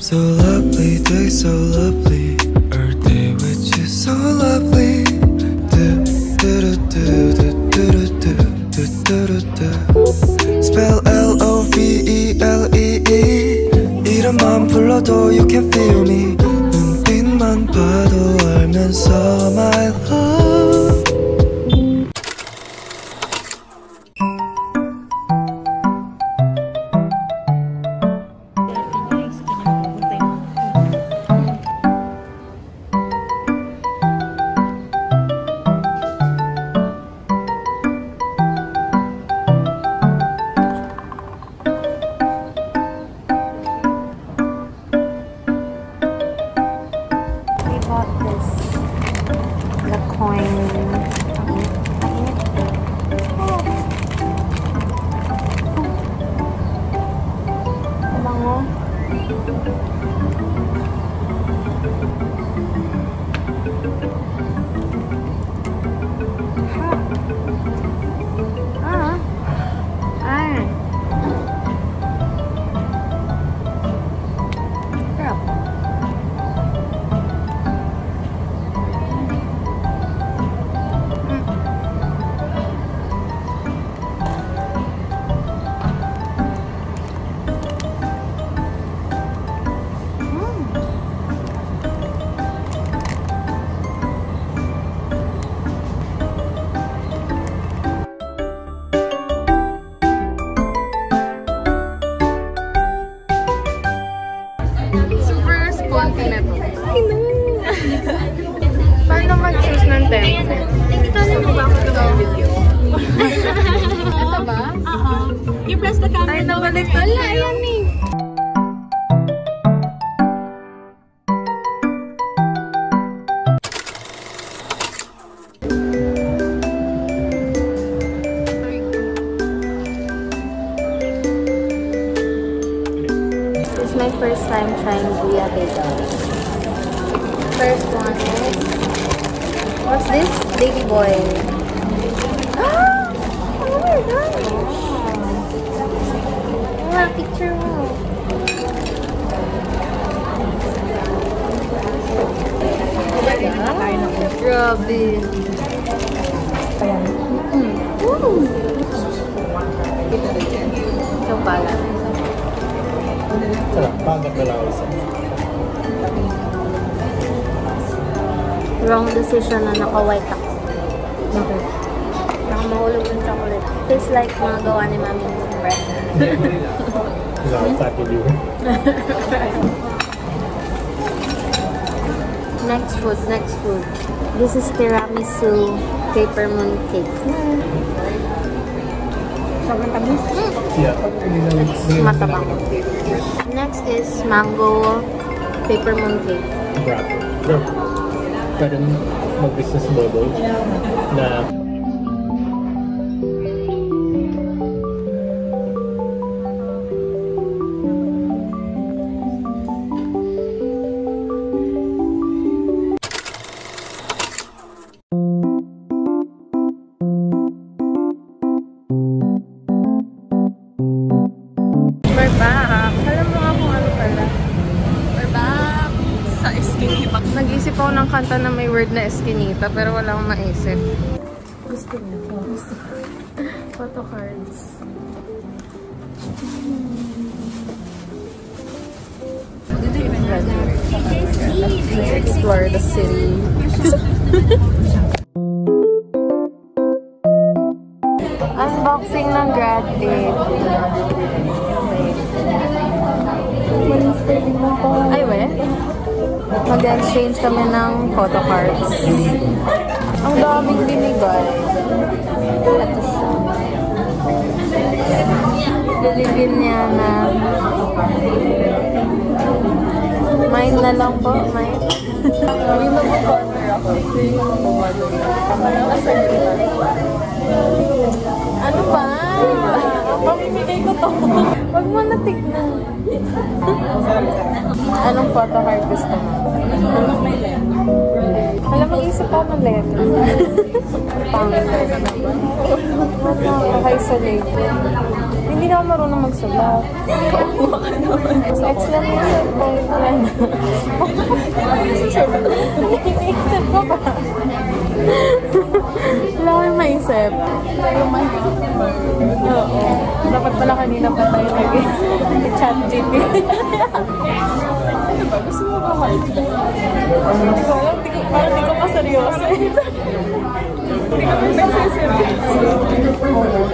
So lovely, day so lovely, our day with you so lovely. Spell L-O-V-E-L-E-E. 이름만 불러도 you can feel me. 눈빛만 봐도 알면서 my love. Paano mag-choose ng tempo? Gusto mo ba ako nag-video? Ito ba? Oo. You press the camera. Ay, nabalik. Wala, ayan eh. This is my first time trying bouillabaisse. First one is, what's this? Baby boy. Ah! Oh my gosh! Wow, picture mo. Grabe. Ito pala. Bakit nalawisa? Wrong decision na naka-white ako. Okay. Nakamahulog yung chocolate. Tastes like mga gawa ni Mami ng bread. Next food, next food. This is tiramisu peppermint cake. Sobrang tamis? Yeah. It's matabang. Next is mango peppermint cake. Pwede mag-business model na We're back. Alam mo nga kung ano pala. We're back sa Eskinita. Nag-isip ako ng kanta na may word na Eskinita pero wala akong maisip. Gusto niyo? Gusto. Photo cards. Let's explore the city. Unboxing ng grad bag. Ay, we? Mag-exchange kami ng photo cards. Ang daming binigay. Ito siya. Liligin niya na mine na lang po, mine. Hindi na po corner ako. Ano ba? Pamimigay ko to. Huwag mo na tignan. Anong photo card gusto mo? Alam, mag-isip ako ng letter. Pangit. Nakaka-isolate. Hindi na ako marunong magsulat. Sa exclamation point yan. Iniisip ko pa. Wala ko yung maisip. Oo. Dapat pala kanina pa tayo nag-chat GPT. Gusto mo ba mag-chat? Parang di ko pa seryoso eh. Hindi kami seryoso.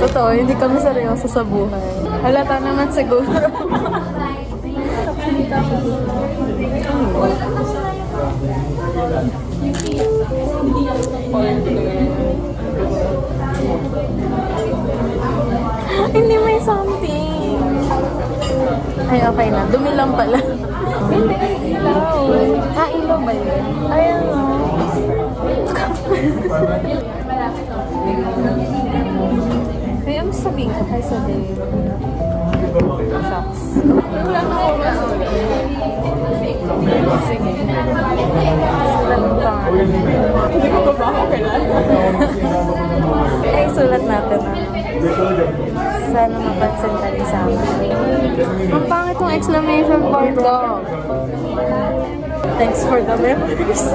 Totoo, hindi kami seryoso sa buhay. Halata naman siguro. Hindi may something. Ay, okay na. Dumi lang pala. Hindi, ilaw. Ilaw ba yun? Ayan o. Ay, ano sabihin ko? Hi, Dave. Shucks. Wala na ako masulat. Sige. Sulat mo pangalan. Hindi ko ba ako kailangan? Ay, sulat natin na. Sana mapansin ka rin sa amin. Ang pangit yung exclamation point ko. Thanks for the memories.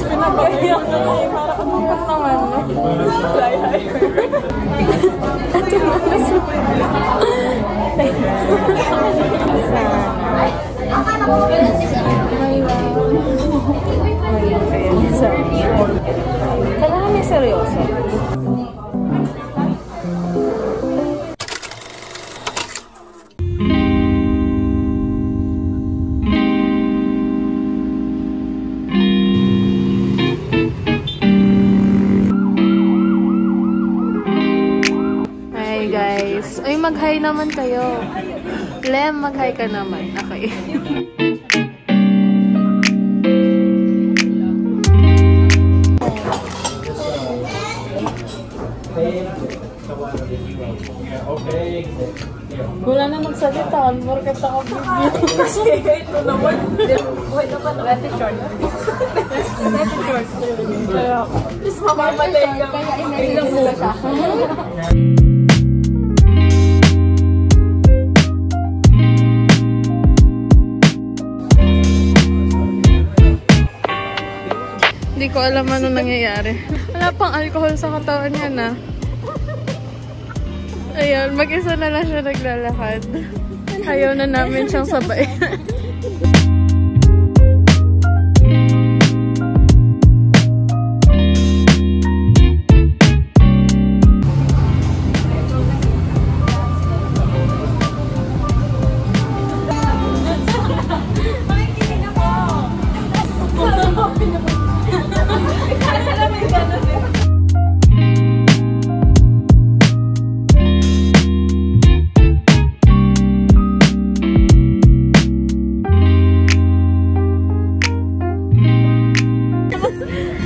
Pinag-iyak na kayo para kapapag naman. Hi. Ito na nasulat. Kailangan may seryoso. Hi guys. Ay, mag-hi naman kayo. Lem, mag-hi ka naman. Okay. Wala na magsalita. Morgat ako video. Kasi ito naman. Buhay naman. Let it short. Let it short. Just mamamatay ka. Kaya inailang mo siya. Hindi ko alam ano nangyayari. Wala pang alcohol sa katawan niya na. Ayun, mag-isa na lang siya naglalakad. Ayaw na namin siyang sabay.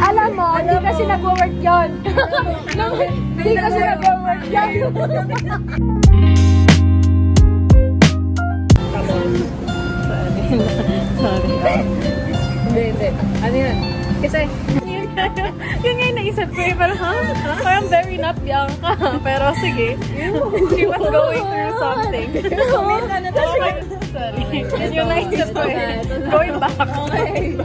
Alam mo, hindi kasi nag-work yun. Hindi kasi nag-work yun. Sorry. Hindi. Ano yun? Kasi, yun nga yung naisip ko eh. Parang very not young ka. Pero sige. She was going through something. Sorry. Yun yung naisip ko eh. Going back. Okay.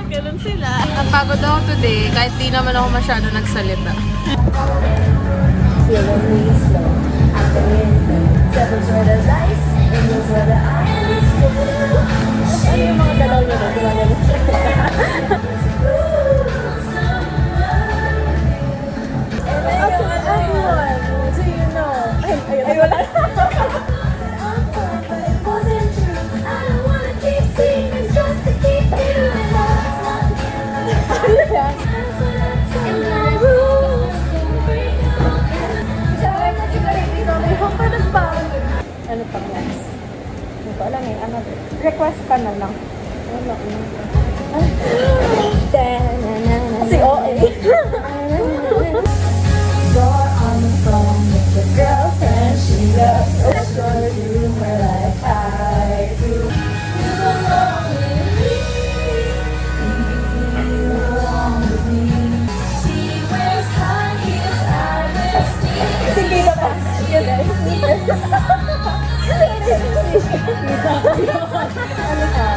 Ganun sila. Napagod ako today, kahit di naman ako masyado nagsalita. Ano yung mga dalaw nyo na? Do you know? Ay, wala. pang last. Hindi ko alam eh. Ano, request ka na lang. Wala ko na. Kasi okay. You're on the phone with your girlfriend. She's up so sure to do her like I do. You belong with me. You belong with me. She wears high heels, I wear sneakers. Sige na pa. Sige na. Sneakers. Ano ka?